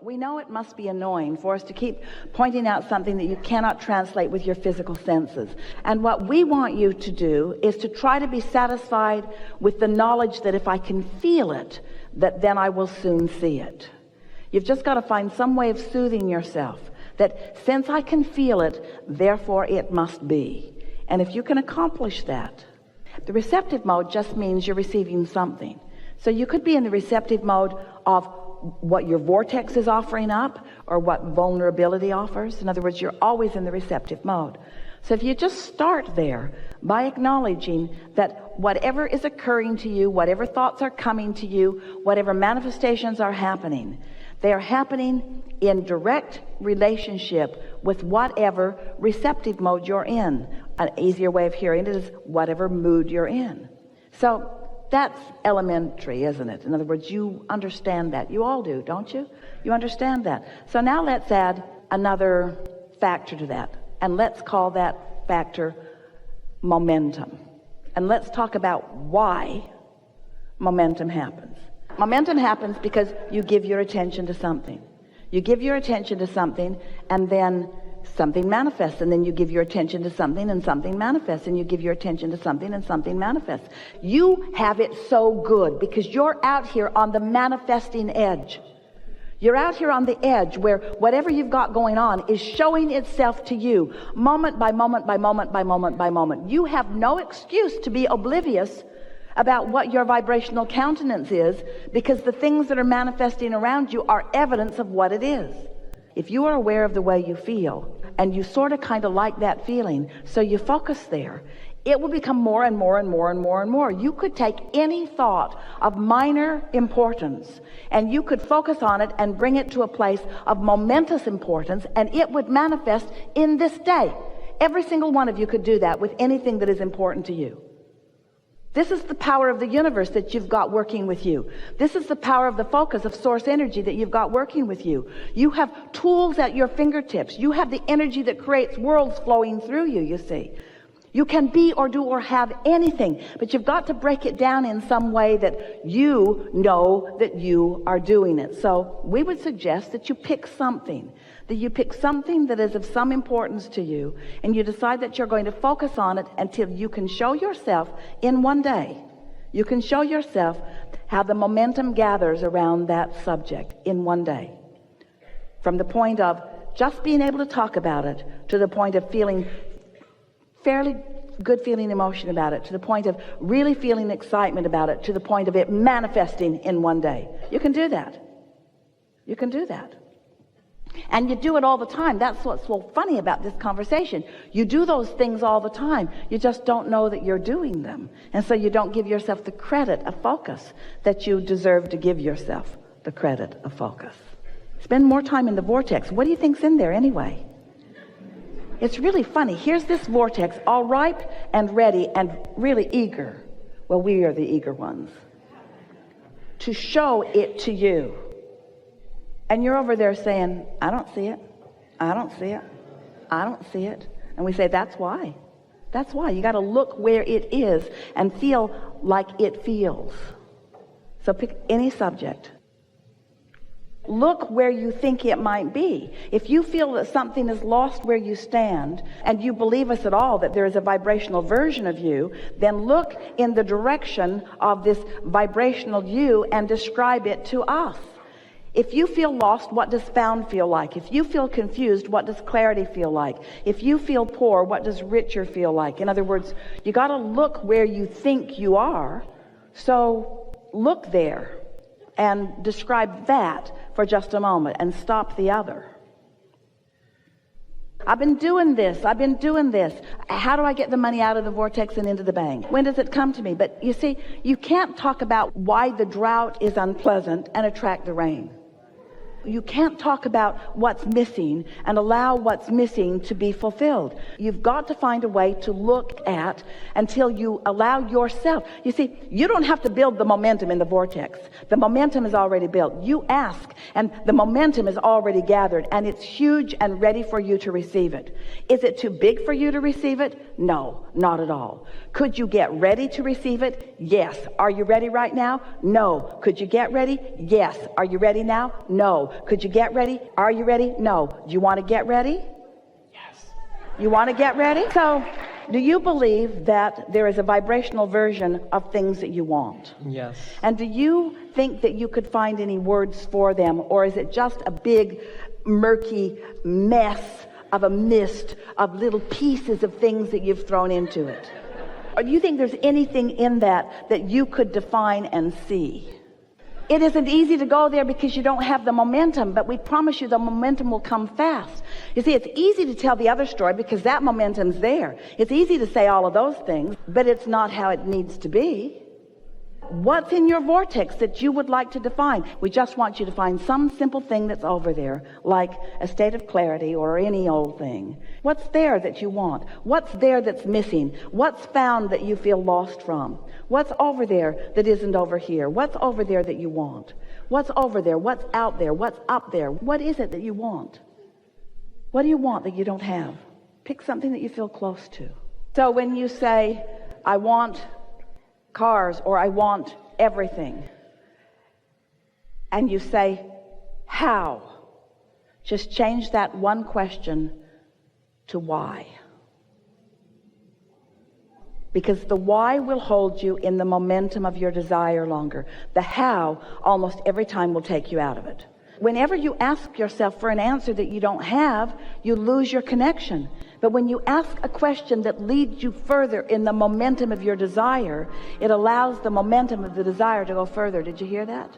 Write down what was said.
We know it must be annoying for us to keep pointing out something that you cannot translate with your physical senses. And what we want you to do is to try to be satisfied with the knowledge that if I can feel it, that then I will soon see it. You've just got to find some way of soothing yourself, that since I can feel it, therefore it must be. And if you can accomplish that, the receptive mode just means you're receiving something. So you could be in the receptive mode of what your vortex is offering up or what vulnerability offers. In other words, you're always in the receptive mode. So if you just start there by acknowledging that whatever is occurring to you, whatever thoughts are coming to you, whatever manifestations are happening, they are happening in direct relationship with whatever receptive mode you're in. An easier way of hearing it is whatever mood you're in. So that's elementary, isn't it? In other words, you understand that. You all do, don't you? You understand that. So now let's add another factor to that. And let's call that factor momentum. And let's talk about why momentum happens. Momentum happens because you give your attention to something. You give your attention to something, and then something manifests, and then you give your attention to something and something manifests, and you give your attention to something and something manifests. You have it so good because you're out here on the manifesting edge. You're out here on the edge where whatever you've got going on is showing itself to you moment by moment by moment by moment by moment. You have no excuse to be oblivious about what your vibrational countenance is, because the things that are manifesting around you are evidence of what it is. If you are aware of the way you feel, and you sort of kind of like that feeling, so you focus there, it will become more and more and more and more and more. You could take any thought of minor importance, and you could focus on it and bring it to a place of momentous importance, and it would manifest in this day. Every single one of you could do that with anything that is important to you. This is the power of the universe that you've got working with you. This is the power of the focus of source energy that you've got working with you. You have tools at your fingertips. You have the energy that creates worlds flowing through you, you see. You can be or do or have anything, but you've got to break it down in some way that you know that you are doing it. So we would suggest that you pick something, that is of some importance to you, and you decide that you're going to focus on it until you can show yourself in one day. You can show yourself how the momentum gathers around that subject in one day. From the point of just being able to talk about it to the point of feeling fairly good feeling emotion about it, to the point of really feeling excitement about it, to the point of it manifesting in one day. You can do that. You can do that. And you do it all the time. That's what's so funny about this conversation. You do those things all the time. You just don't know that you're doing them. And so you don't give yourself the credit of focus that you deserve to give yourself the credit of focus. Spend more time in the vortex. What do you think's in there anyway? It's really funny. Here's this vortex, all ripe and ready and really eager. Well, we are the eager ones. To show it to you. And you're over there saying, I don't see it. I don't see it. I don't see it. And we say, that's why. That's why. You got to look where it is and feel like it feels. So pick any subject. Look where you think it might be. If you feel that something is lost where you stand, and you believe us at all that there is a vibrational version of you, then look in the direction of this vibrational you and describe it to us. If you feel lost, what does found feel like? If you feel confused, what does clarity feel like? If you feel poor, what does richer feel like? In other words, you got to look where you think you are. So look there and describe that for just a moment and stop the other. I've been doing this. How do I get the money out of the vortex and into the bank? When does it come to me? But you see, you can't talk about why the drought is unpleasant and attract the rain. You can't talk about what's missing and allow what's missing to be fulfilled. You've got to find a way to look at until you allow yourself. You see, you don't have to build the momentum in the vortex. The momentum is already built. You ask, and the momentum is already gathered, and it's huge and ready for you to receive it. Is it too big for you to receive it? No, not at all. Could you get ready to receive it? Yes. Are you ready right now? No. Could you get ready? Yes. Are you ready now? No. Could you get ready? Are you ready? No. Do you want to get ready? Yes. You want to get ready? So, do you believe that there is a vibrational version of things that you want? Yes. And do you think that you could find any words for them, or is it just a big, murky mess of a mist of little pieces of things that you've thrown into it? Or do you think there's anything in that that you could define and see? It isn't easy to go there because you don't have the momentum, but we promise you the momentum will come fast. You see, it's easy to tell the other story because that momentum's there. It's easy to say all of those things, but it's not how it needs to be. What's in your vortex that you would like to define? We just want you to find some simple thing that's over there, like a state of clarity or any old thing. What's there that you want? What's there that's missing? What's found that you feel lost from? What's over there that isn't over here? What's over there that you want? What's over there? What's out there? What's up there? What is it that you want? What do you want that you don't have? Pick something that you feel close to. So when you say, I want cars, or I want everything, and you say, how? Just change that one question to why. Because the why will hold you in the momentum of your desire longer. The how, almost every time, will take you out of it. Whenever you ask yourself for an answer that you don't have, you lose your connection. But when you ask a question that leads you further in the momentum of your desire, it allows the momentum of the desire to go further. Did you hear that?